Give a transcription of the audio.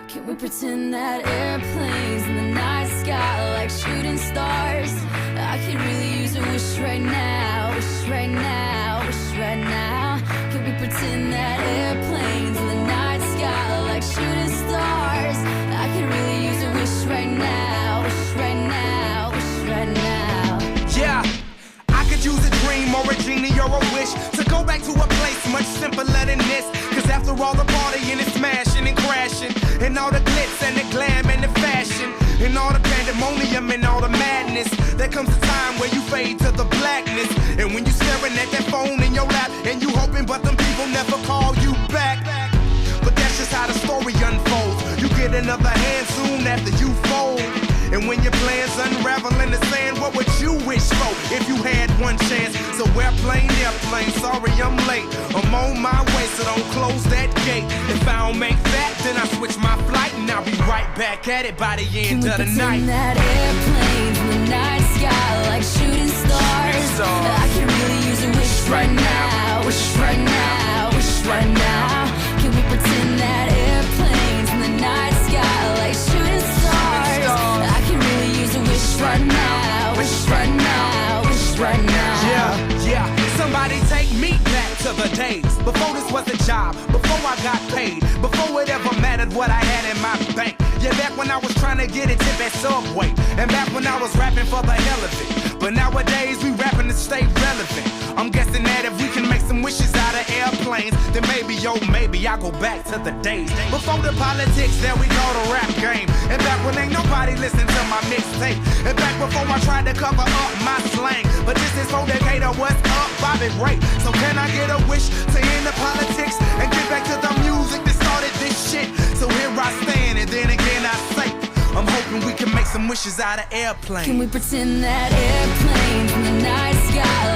Can we pretend that airplanes in the night sky like shooting stars? I could really use a wish right now, wish right now, wish right now. Can we pretend that airplanes in the night sky like shooting stars? I could really use a wish right now, wish right now, wish right now. Yeah, I could use a dream or a genie or a wish to go back to a place much simpler than this. Cause after all the partying and smashing and crashing, and all the glitz and the glam and the fashion, and all the pandemonium and all the madness, there comes a time where you fade to the blackness. And when you staring at that phone in your lap, and you hoping but them people never call you back. But that's just how the story unfolds. You get another hand soon after you fold. And when your plans unravel in the sand, what would you wish for if you had one chance? So airplane, sorry I'm late. I'm on my way, so don't close that gate. If I don't make that, then I switch my flight, and I'll be right back at it by the end of the night. Can we pretend that airplanes in the night sky like shooting stars? I can really use a wish right now, wish right now, wish right now. Can we pretend that airplanes in the night sky like shooting stars? I can really use a wish right now, wish right now, wish right now. Yeah, somebody take me back to the days before this was a job, before I got paid, before it ever mattered what I had in my bank. Yeah, back when I was trying to get a tip at Subway, and back when I was rapping for the hell of it. But nowadays we rapping to stay relevant. I'm guessing that if we can make some wishes out of airplanes, then maybe, oh maybe I'll go back to the days before the politics that we call the rap game. And back when ain't nobody listened to my mixtape. And back before I tried to cover up my slang. But this is for Decatur, what's up, Bobby Ray? So can I get a wish to end the politics and get back to the music that started this shit? So here I stand, and then again I say, I'm hoping we can make some wishes out of airplanes. Can we pretend that airplanes in the night sky